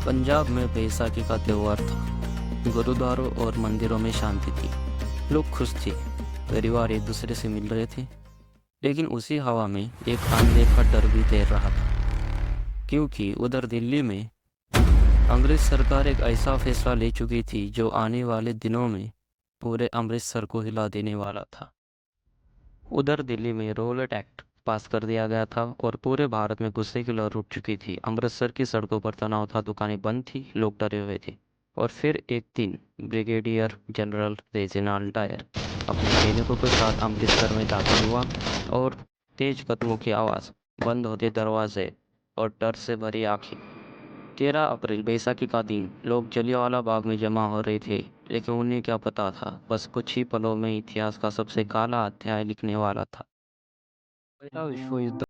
पंजाब में बैसाखी का त्योहार था। गुरुद्वारों और मंदिरों में शांति थी। लोग खुश थे। परिवार एक दूसरे से मिल रहे थे। लेकिन उसी हवा में एक अनदेखा डर भी तैर रहा था, क्योंकि उधर दिल्ली में अंग्रेज सरकार एक ऐसा फैसला ले चुकी थी जो आने वाले दिनों में पूरे अमृतसर को हिला देने वाला था। उधर दिल्ली में रोलेट एक्ट पास कर दिया गया था और पूरे भारत में गुस्से की लहर उठ चुकी थी। अमृतसर की सड़कों पर तनाव था, दुकानें बंद थी, लोग डरे हुए थे। और फिर एक दिन ब्रिगेडियर जनरल रेजिनाल्ड डायर अपने सैनिकों के साथ अमृतसर में दाखिल हुआ और तेज कदमों की आवाज़, बंद होते दरवाजे और डर से भरी आंखें। 13 अप्रैल बैसाखी का दिन लोग जलियांवाला बाग में जमा हो रहे थे, लेकिन उन्हें क्या पता था, बस कुछ ही पलों में इतिहास का सबसे काला अध्याय लिखने वाला था। पहला विश्व युद्ध।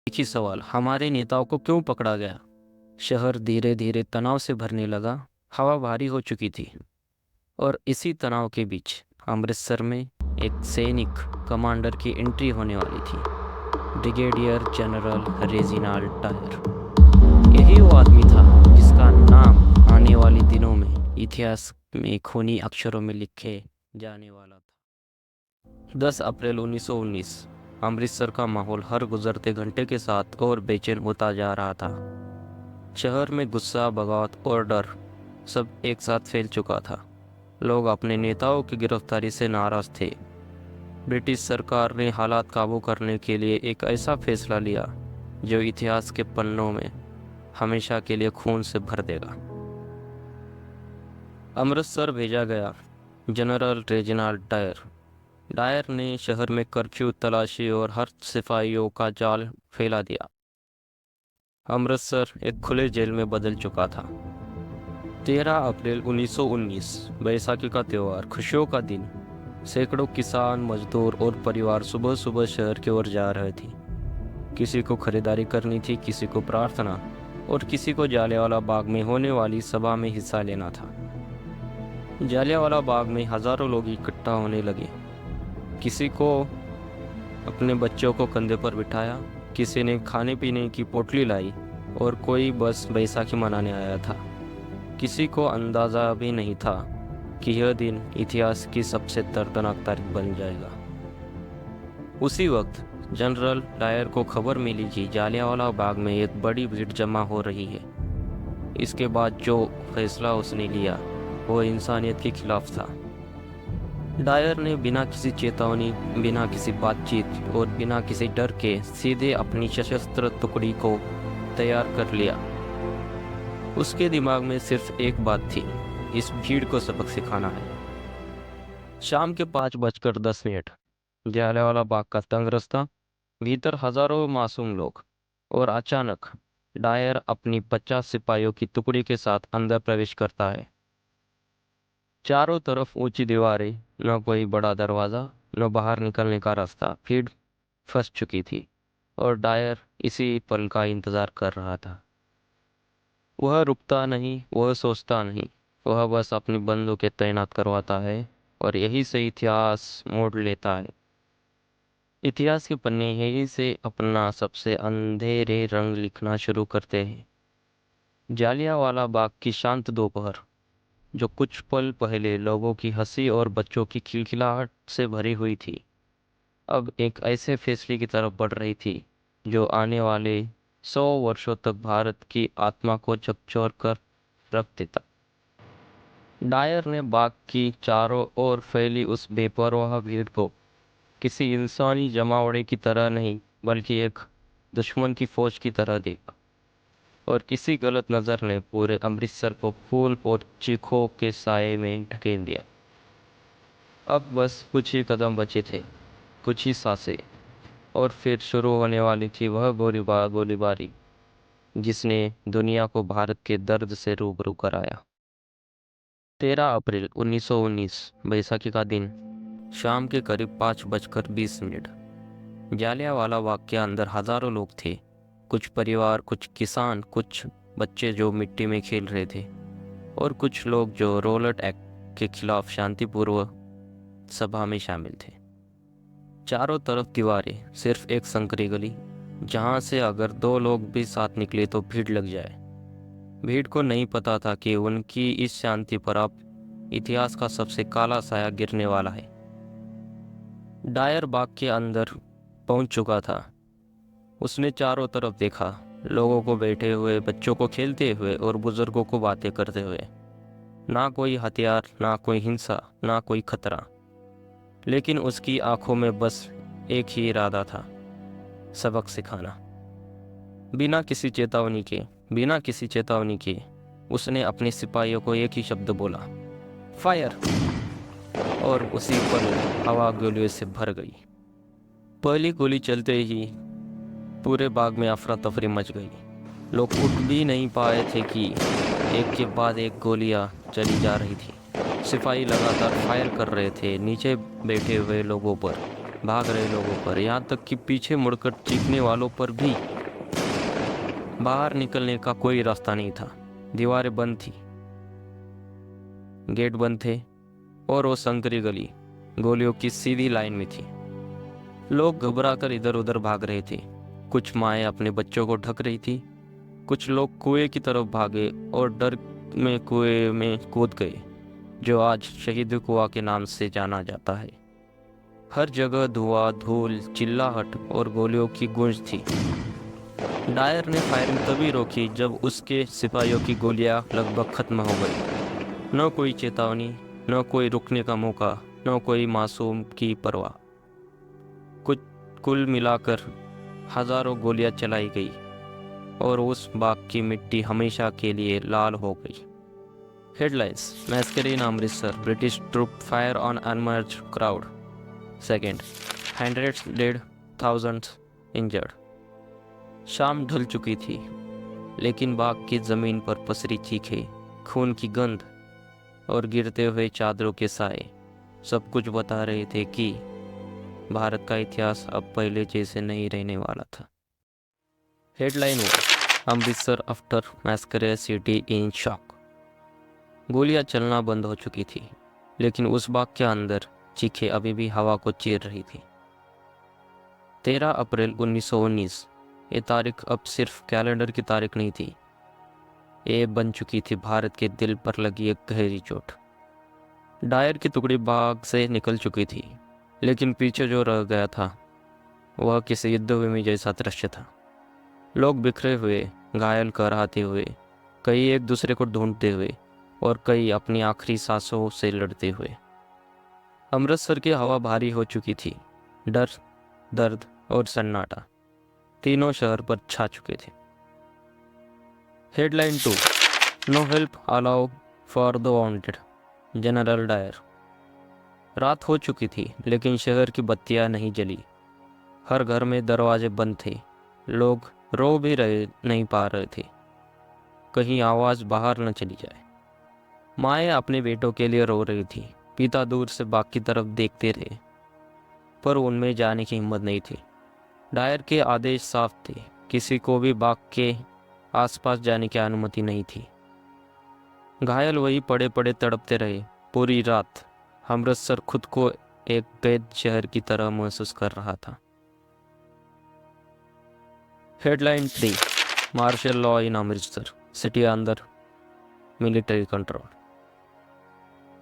एक ही सवाल, हमारे नेताओं को क्यों पकड़ा गया? शहर धीरे धीरे तनाव से भरने लगा। हवा भारी हो चुकी थी और इसी तनाव के बीच अमृतसर में एक सैनिक कमांडर की एंट्री होने वाली थी। Brigadier general Reginald Dyer. यही वो आदमी था जिसका नाम आने वाले दिनों में इतिहास में खूनी अक्षरों में लिखे जाने वाला था। 10 अप्रैल 1919। अमृतसर का माहौल हर गुजरते घंटे के साथ और बेचैन होता जा रहा था। शहर में गुस्सा, बगावत और डर सब एक साथ फैल चुका था। लोग अपने नेताओं की गिरफ्तारी से नाराज थे। ब्रिटिश सरकार ने हालात काबू करने के लिए एक ऐसा फैसला लिया जो इतिहास के पन्नों में हमेशा के लिए खून से भर देगा। अमृतसर भेजा गया जनरल रेजिनाल्ड डायर। डायर ने शहर में कर्फ्यू, तलाशी और हर सिपाहियों का जाल फैला दिया। अमृतसर एक खुले जेल में बदल चुका था। 13 अप्रैल 1919, बैसाखी का त्यौहार, खुशियों का दिन। सैकड़ों किसान, मजदूर और परिवार सुबह सुबह शहर की ओर जा रहे थे। किसी को खरीदारी करनी थी, किसी को प्रार्थना और किसी को जालियांवाला बाग में होने वाली सभा में हिस्सा लेना था। जालियांवाला बाग में हजारों लोग इकट्ठा होने लगे। किसी को अपने बच्चों को कंधे पर बिठाया, किसी ने खाने पीने की पोटली लाई और कोई बस बैसाखी मनाने आया था। किसी को अंदाज़ा भी नहीं था कि यह दिन इतिहास की सबसे दर्दनाक तारीख बन जाएगा। उसी वक्त जनरल डायर को खबर मिली कि जालियांवाला बाग में एक बड़ी भीड़ जमा हो रही है। इसके बाद जो फैसला उसने लिया वो इंसानियत के खिलाफ था। डायर ने बिना किसी चेतावनी, बिना किसी बातचीत और बिना किसी डर के सीधे अपनी सशस्त्र टुकड़ी को तैयार कर लिया। उसके दिमाग में सिर्फ एक बात थी, इस भीड़ को सबक सिखाना है। शाम के 5:10, जालियांवाला बाग का तंग रास्ता, भीतर हजारों मासूम लोग, और अचानक डायर अपनी 50 सिपाहियों की टुकड़ी के साथ अंदर प्रवेश करता है। चारों तरफ ऊंची दीवारें, न कोई बड़ा दरवाजा, न बाहर निकलने का रास्ता। भीड़ फंस चुकी थी और डायर इसी पल का इंतजार कर रहा था। वह रुकता नहीं, वह सोचता नहीं, वह बस अपनी बंदूकें तैनात करवाता है और यही से इतिहास मोड़ लेता है। इतिहास के पन्ने यही से अपना सबसे अंधेरे रंग लिखना शुरू करते हैं। जालियांवाला बाग की शांत दोपहर, जो कुछ पल पहले लोगों की हंसी और बच्चों की खिलखिलाहट से भरी हुई थी, अब एक ऐसे फैसले की तरफ बढ़ रही थी जो आने वाले 100 वर्षों तक भारत की आत्मा को झकझोर कर रख देता। डायर ने बाग की चारों ओर फैली उस बेपरवाह भीड़ को किसी इंसानी जमावड़े की तरह नहीं, बल्कि एक दुश्मन की फौज की तरह देखा। और किसी गलत नज़र ने पूरे अमृतसर को फूल और चीखों के साए में ढकेल दिया। अब बस कुछ ही कदम बचे थे, कुछ ही सांसें, और फिर शुरू होने वाली थी वह गोलीबारी जिसने दुनिया को भारत के दर्द से रूबरू कराया। 13 अप्रैल 1919, बैसाखी का दिन, शाम के करीब 5:20। जालियांवाला बाग के अंदर हजारों लोग थे। कुछ परिवार, कुछ किसान, कुछ बच्चे जो मिट्टी में खेल रहे थे, और कुछ लोग जो रोलट एक्ट के खिलाफ शांतिपूर्वक सभा में शामिल थे। चारों तरफ दीवारें, सिर्फ एक संकरी गली जहां से अगर दो लोग भी साथ निकले तो भीड़ लग जाए। भीड़ को नहीं पता था कि उनकी इस शांति पर अब इतिहास का सबसे काला साया गिरने वाला है। डायर बाग के अंदर पहुंच चुका था। उसने चारों तरफ देखा, लोगों को बैठे हुए, बच्चों को खेलते हुए और बुजुर्गों को बातें करते हुए। ना कोई हथियार, ना कोई हिंसा, ना कोई खतरा, लेकिन उसकी आंखों में बस एक ही इरादा था, सबक सिखाना। बिना किसी चेतावनी के उसने अपने सिपाहियों को एक ही शब्द बोला, फायर। और उसी पल हवा गोलियों से भर गई। पहली गोली चलते ही पूरे बाग में अफरा तफरी मच गई। लोग उठ भी नहीं पाए थे कि एक के बाद एक गोलियां चली जा रही थी। सिपाही लगातार फायर कर रहे थे, नीचे बैठे हुए लोगों पर, भाग रहे लोगों पर, यहाँ तक कि पीछे मुड़कर चीखने वालों पर भी। बाहर निकलने का कोई रास्ता नहीं था। दीवारें बंद थी, गेट बंद थे, और वो संकरी गली गोलियों की सीधी लाइन में थी। लोग घबराकर इधर उधर भाग रहे थे। कुछ माएँ अपने बच्चों को ढक रही थी, कुछ लोग कुएं की तरफ भागे और डर में कुएं में कूद गए, जो आज शहीद कुआं के नाम से जाना जाता है। हर जगह धुआं, धूल, चिल्लाहट और गोलियों की गूंज थी। डायर ने फायरिंग तभी रोकी जब उसके सिपाहियों की गोलियां लगभग खत्म हो गई। न कोई चेतावनी, न कोई रुकने का मौका, न कोई मासूम की परवाह। कुछ कुल मिलाकर हजारों गोलियां चलाई गई और उस बाग की मिट्टी हमेशा के लिए लाल हो गई। Headlines: massacre in Amritsar, British troop fire on unarmed crowd. Second, hundreds dead, thousands injured. शाम ढल चुकी थी, लेकिन बाग की जमीन पर पसरी चीखें, खून की गंध और गिरते हुए चादरों के साए सब कुछ बता रहे थे कि भारत का इतिहास अब पहले जैसे नहीं रहने वाला था। Headline 1: Amritsar after massacre, city in shock. गोलियां चलना बंद हो चुकी थी, लेकिन उस बाग के अंदर चीखें अभी भी हवा को चीर रही थी। 13 अप्रैल 1919, ये तारीख अब सिर्फ कैलेंडर की तारीख नहीं थी, ये बन चुकी थी भारत के दिल पर लगी एक गहरी चोट। डायर की टुकड़ी बाग से निकल चुकी थी, लेकिन पीछे जो रह गया था वह किसी युद्धभूमि जैसा दृश्य था। लोग बिखरे हुए, घायल कराहते हुए, कई एक दूसरे को ढूंढते हुए और कई अपनी आखिरी सांसों से लड़ते हुए। अमृतसर की हवा भारी हो चुकी थी। डर, दर्द और सन्नाटा तीनों शहर पर छा चुके थे। Headline 2: no help allow for the wounded, general Dyer. रात हो चुकी थी, लेकिन शहर की बत्तियां नहीं जली। हर घर में दरवाजे बंद थे। लोग रो भी रहे नहीं पा रहे थे, कहीं आवाज़ बाहर न चली जाए। माएँ अपने बेटों के लिए रो रही थी। पिता दूर से बाग की तरफ देखते रहे, पर उनमें जाने की हिम्मत नहीं थी। डायर के आदेश साफ थे, किसी को भी बाग के आसपास जाने की अनुमति नहीं थी। घायल वही पड़े पड़े तड़पते रहे पूरी रात। अमृतसर खुद को एक कैद शहर की तरह महसूस कर रहा था। Headline 3, martial law in Amritsar, city under military control.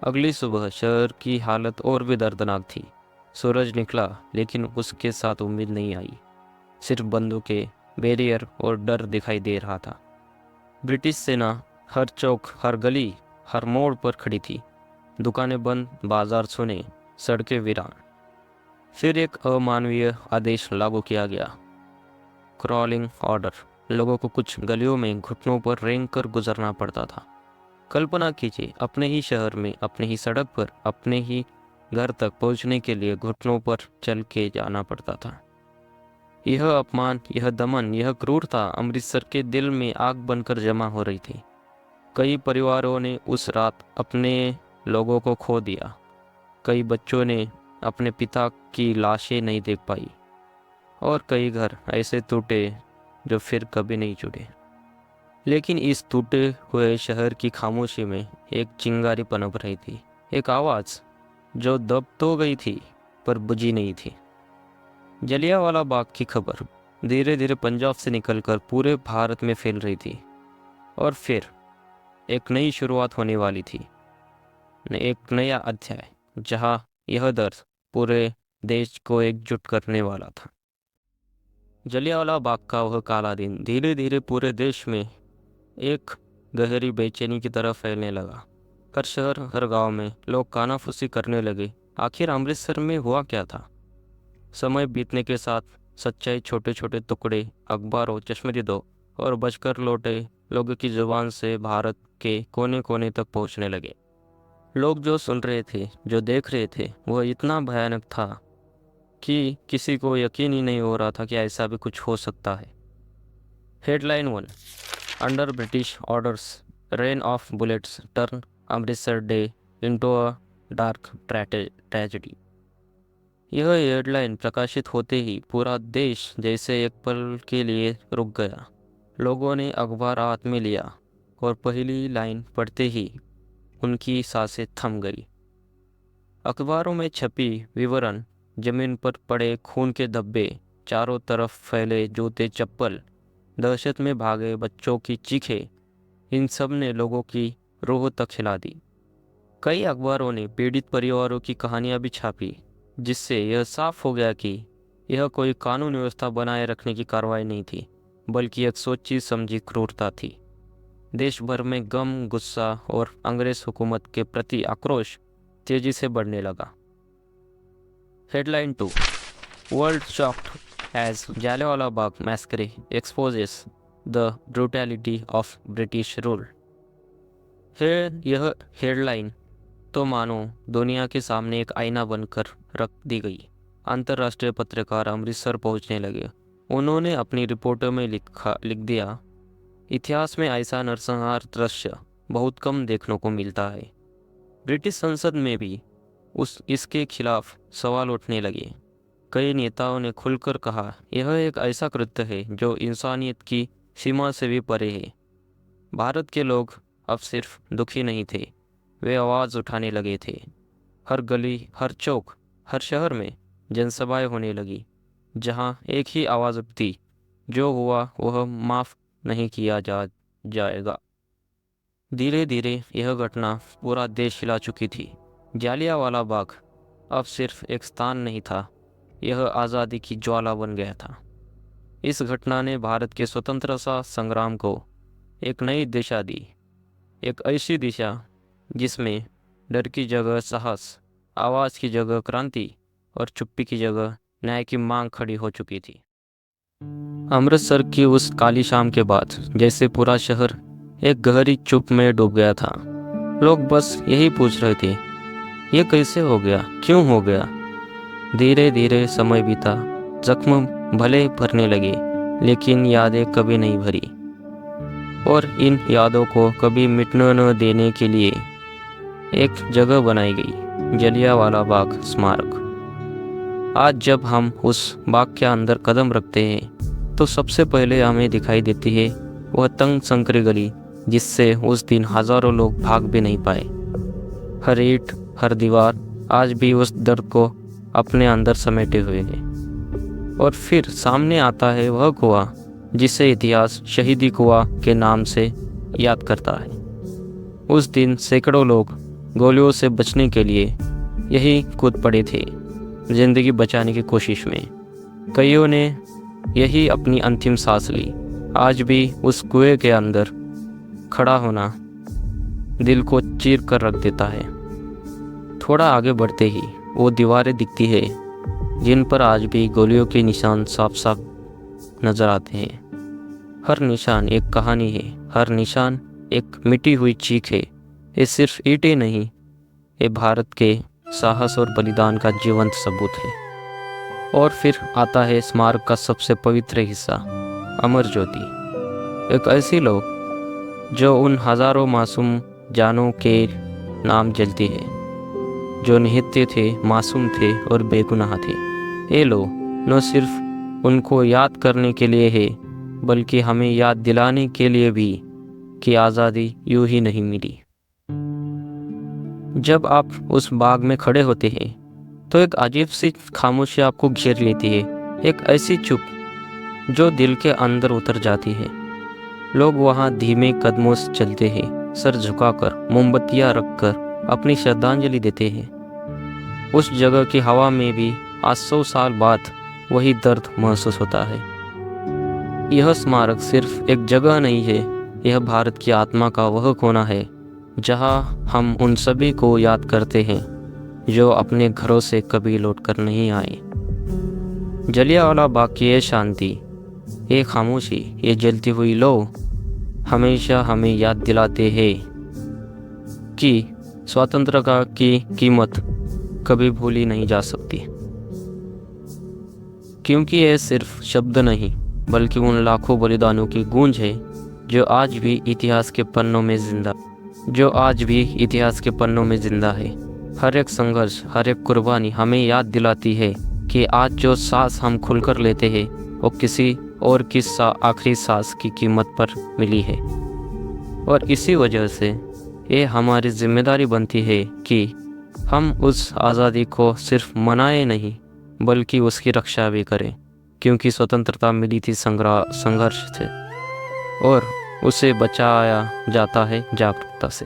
अगली सुबह शहर की हालत और भी दर्दनाक थी। सूरज निकला, लेकिन उसके साथ उम्मीद नहीं आई। सिर्फ बंदूकें, बैरियर और डर दिखाई दे रहा था। ब्रिटिश सेना हर चौक, हर गली, हर मोड़ पर खड़ी थी। दुकानें बंद, बाजार सुने, सड़कें वीरान। फिर एक अमानवीय आदेश लागू किया गया, क्रॉलिंग ऑर्डर। लोगों को कुछ गलियों में घुटनों पर रेंग कर गुजरना पड़ता था। कल्पना कीजिए, अपने ही शहर में, अपने ही सड़क पर, अपने ही घर तक पहुंचने के लिए घुटनों पर चल के जाना पड़ता था। यह अपमान, यह दमन, यह क्रूरता अमृतसर के दिल में आग बनकर जमा हो रही थी। कई परिवारों ने उस रात अपने लोगों को खो दिया। कई बच्चों ने अपने पिता की लाशें नहीं देख पाई, और कई घर ऐसे टूटे जो फिर कभी नहीं जुड़े। लेकिन इस टूटे हुए शहर की खामोशी में एक चिंगारी पनप रही थी, एक आवाज़ जो दब तो गई थी पर बुझी नहीं थी। जलियांवाला बाग की खबर धीरे धीरे पंजाब से निकलकर पूरे भारत में फैल रही थी, और फिर एक नई शुरुआत होने वाली थी, एक नया अध्याय जहां यह दर्द पूरे देश को एकजुट करने वाला था। जलियांवाला बाग का वह काला दिन धीरे धीरे पूरे देश में एक गहरी बेचैनी की तरफ फैलने लगा। हर शहर, हर गांव में लोग कानाफूसी करने लगे, आखिर अमृतसर में हुआ क्या था। समय बीतने के साथ सच्चाई छोटे छोटे टुकड़े, अखबारों, चश्मदीदों और बचकर लौटे लोगों की जुबान से भारत के कोने कोने तक पहुंचने लगे। लोग जो सुन रहे थे, जो देख रहे थे, वह इतना भयानक था कि किसी को यकीन ही नहीं हो रहा था कि ऐसा भी कुछ हो सकता है। Headline 1, under British orders, rain of bullets turn Amritsar day into a dark tragedy. यह हेडलाइन प्रकाशित होते ही पूरा देश जैसे एक पल के लिए रुक गया। लोगों ने अखबार हाथ में लिया, और पहली लाइन पढ़ते ही उनकी सांसें थम गई। अखबारों में छपी विवरण, जमीन पर पड़े खून के धब्बे, चारों तरफ फैले जूते चप्पल, दहशत में भागे बच्चों की चीखें, इन सब ने लोगों की रूह तक हिला दी। कई अखबारों ने पीड़ित परिवारों की कहानियां भी छापी, जिससे यह साफ हो गया कि यह कोई कानून व्यवस्था बनाए रखने की कार्रवाई नहीं थी, बल्कि एक सोची समझी क्रूरता थी। देश भर में गम, गुस्सा और अंग्रेज हुकूमत के प्रति आक्रोश तेजी से बढ़ने लगा। Headline 2, world shocked as Jallianwala Bagh massacre exposes the brutality of British rule. यह हेडलाइन तो मानो दुनिया के सामने एक आईना बनकर रख दी गई। अंतर्राष्ट्रीय पत्रकार अमृतसर पहुंचने लगे। उन्होंने अपनी रिपोर्टों में लिख दिया, इतिहास में ऐसा नरसंहार दृश्य बहुत कम देखने को मिलता है। ब्रिटिश संसद में भी इसके खिलाफ सवाल उठने लगे। कई नेताओं ने खुलकर कहा, यह एक ऐसा कृत्य है जो इंसानियत की सीमा से भी परे है। भारत के लोग अब सिर्फ दुखी नहीं थे, वे आवाज़ उठाने लगे थे। हर गली, हर चौक, हर शहर में जनसभाएं होने लगी, जहां एक ही आवाज़ उठती, जो हुआ वह माफ़ नहीं किया जाएगा। धीरे धीरे यह घटना पूरा देश हिला चुकी थी। जालियांवाला बाग अब सिर्फ एक स्थान नहीं था, यह आज़ादी की ज्वाला बन गया था। इस घटना ने भारत के स्वतंत्रता संग्राम को एक नई दिशा दी, एक ऐसी दिशा जिसमें डर की जगह साहस, आवाज़ की जगह क्रांति और चुप्पी की जगह न्याय की मांग खड़ी हो चुकी थी। अमृतसर की उस काली शाम के बाद जैसे पूरा शहर एक गहरी चुप में डूब गया था। लोग बस यही पूछ रहे थे, ये कैसे हो गया, क्यों हो गया। धीरे धीरे समय बीता, जख्म भले भरने लगे, लेकिन यादें कभी नहीं भरी। और इन यादों को कभी मिटने न देने के लिए एक जगह बनाई गई, जलियांवाला बाग स्मारक। आज जब हम उस बाग के अंदर कदम रखते हैं तो सबसे पहले हमें दिखाई देती है वह तंग संकरी गली जिससे उस दिन हजारों लोग भाग भी नहीं पाए। हर ईंट, हर दीवार आज भी उस दर्द को अपने अंदर समेटे हुए है। और फिर सामने आता है वह कुआं जिसे इतिहास शहीदी कुआं के नाम से याद करता है। उस दिन सैकड़ों लोग गोलियों से बचने के लिए यही कूद पड़े थे, जिंदगी बचाने की कोशिश में। कईयों ने यही अपनी अंतिम सांस ली। आज भी उस कुएं के अंदर खड़ा होना दिल को चीर कर रख देता है। थोड़ा आगे बढ़ते ही वो दीवारें दिखती है जिन पर आज भी गोलियों के निशान साफ साफ नजर आते हैं। हर निशान एक कहानी है, हर निशान एक मिटी हुई चीख है। ये सिर्फ ईंटें नहीं, ये भारत के साहस और बलिदान का जीवंत सबूत है। और फिर आता है स्मारक का सबसे पवित्र हिस्सा, अमर ज्योति। एक ऐसी लौ जो उन हजारों मासूम जानों के नाम जलती है, जो निहत्थे थे, मासूम थे और बेगुनाह थे। ये लो न सिर्फ उनको याद करने के लिए है, बल्कि हमें याद दिलाने के लिए भी कि आज़ादी यूं ही नहीं मिली। जब आप उस बाग में खड़े होते हैं तो एक अजीब सी खामोशी आपको घेर लेती है, एक ऐसी चुप जो दिल के अंदर उतर जाती है। लोग वहाँ धीमे कदमों से चलते हैं, सर झुकाकर, मोमबत्तियाँ रखकर अपनी श्रद्धांजलि देते हैं। उस जगह की हवा में भी आज 100 साल बाद वही दर्द महसूस होता है। यह स्मारक सिर्फ एक जगह नहीं है, यह भारत की आत्मा का वह कोना है जहां हम उन सभी को याद करते हैं जो अपने घरों से कभी लौटकर नहीं आए। जलियांवाला बाग की ये शांति, ये खामोशी, ये जलती हुई लौ हमेशा हमें याद दिलाते हैं कि स्वतंत्रता की कीमत कभी भूली नहीं जा सकती। क्योंकि ये सिर्फ शब्द नहीं, बल्कि उन लाखों बलिदानों की गूंज है जो आज भी इतिहास के पन्नों में जिंदा है। हर एक संघर्ष, हर एक कुर्बानी हमें याद दिलाती है कि आज जो सांस हम खुलकर लेते हैं वो किसी और की आखिरी सांस की कीमत पर मिली है। और इसी वजह से ये हमारी जिम्मेदारी बनती है कि हम उस आज़ादी को सिर्फ मनाए नहीं, बल्कि उसकी रक्षा भी करें। क्योंकि स्वतंत्रता मिली थी संघर्ष से, और उसे बचाया जाता है जागरूकता से।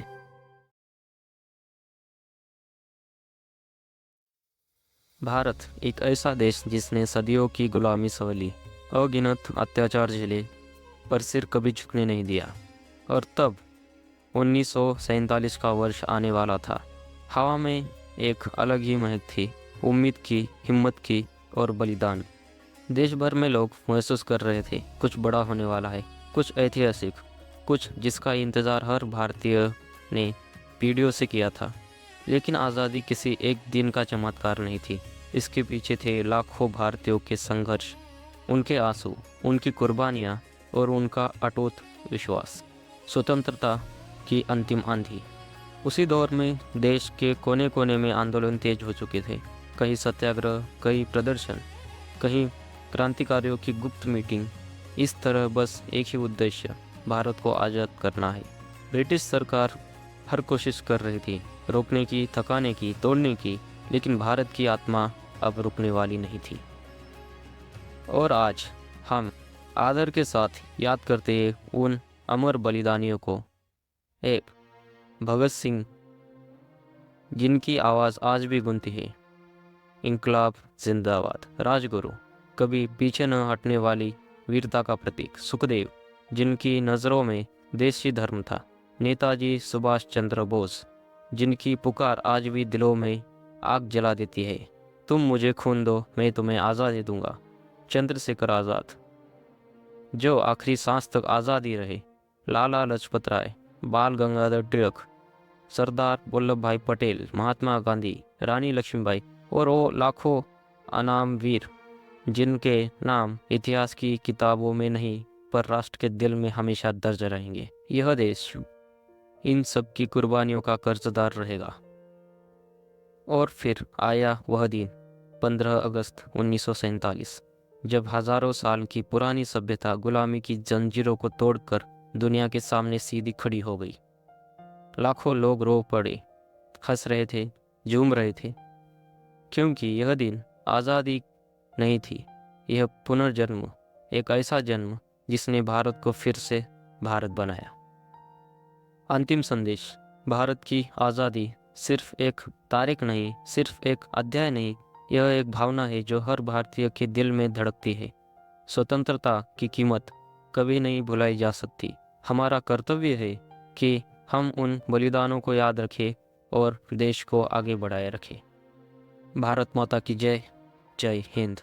भारत एक ऐसा देश जिसने सदियों की गुलामी सहली, अगिनत अत्याचार झेले, पर सिर कभी झुकने नहीं दिया। और तब 1947 का वर्ष आने वाला था। हवा में एक अलग ही महक थी, उम्मीद की, हिम्मत की और बलिदान। देश भर में लोग महसूस कर रहे थे कुछ बड़ा होने वाला है, कुछ ऐतिहासिक, कुछ जिसका इंतज़ार हर भारतीय ने पीढ़ियों से किया था। लेकिन आज़ादी किसी एक दिन का चमत्कार नहीं थी। इसके पीछे थे लाखों भारतीयों के संघर्ष, उनके आंसू, उनकी कुर्बानियाँ और उनका अटूट विश्वास। स्वतंत्रता की अंतिम आंधी। उसी दौर में देश के कोने कोने में आंदोलन तेज हो चुके थे। कहीं सत्याग्रह, कहीं प्रदर्शन, कहीं क्रांतिकारियों की गुप्त मीटिंग। इस तरह बस एक ही उद्देश्य, भारत को आज़ाद करना है। ब्रिटिश सरकार हर कोशिश कर रही थी, रोकने की, थकाने की, तोड़ने की, लेकिन भारत की आत्मा अब रुकने वाली नहीं थी। और आज हम आदर के साथ याद करते हैं उन अमर बलिदानियों को। एक भगत सिंह, जिनकी आवाज़ आज भी गूंजती है, इंकलाब जिंदाबाद। राजगुरु, कभी पीछे न हटने वाली वीरता का प्रतीक। सुखदेव, जिनकी नज़रों में देश ही धर्म था। नेताजी सुभाष चंद्र बोस, जिनकी पुकार आज भी दिलों में आग जला देती है। तुम मुझे खून दो, मैं तुम्हें आज़ादी दूंगा। चंद्रशेखर आज़ाद, जो आखिरी सांस तक आज़ादी रहे। लाला लाजपत राय, बाल गंगाधर तिलक, सरदार वल्लभ भाई पटेल, महात्मा गांधी, रानी लक्ष्मीबाई और वो लाखों अनाम वीर जिनके नाम इतिहास की किताबों में नहीं पर राष्ट्र के दिल में हमेशा दर्ज रहेंगे। यह देश इन सब की कुर्बानियों का कर्जदार रहेगा। और फिर आया वह दिन 15 अगस्त 1947, जब हजारों साल की पुरानी सभ्यता गुलामी की जंजीरों को तोड़कर दुनिया के सामने सीधी खड़ी हो गई। लाखों लोग रो पड़े, हंस रहे थे, झूम रहे थे, क्योंकि यह दिन आज़ादी नहीं थी, यह पुनर्जन्म, एक ऐसा जन्म जिसने भारत को फिर से भारत बनाया। अंतिम संदेश, भारत की आज़ादी सिर्फ एक तारीख नहीं, सिर्फ एक अध्याय नहीं, यह एक भावना है जो हर भारतीय के दिल में धड़कती है। स्वतंत्रता की कीमत कभी नहीं भुलाई जा सकती। हमारा कर्तव्य है कि हम उन बलिदानों को याद रखें और देश को आगे बढ़ाए रखें। भारत माता की जय। जय हिंद।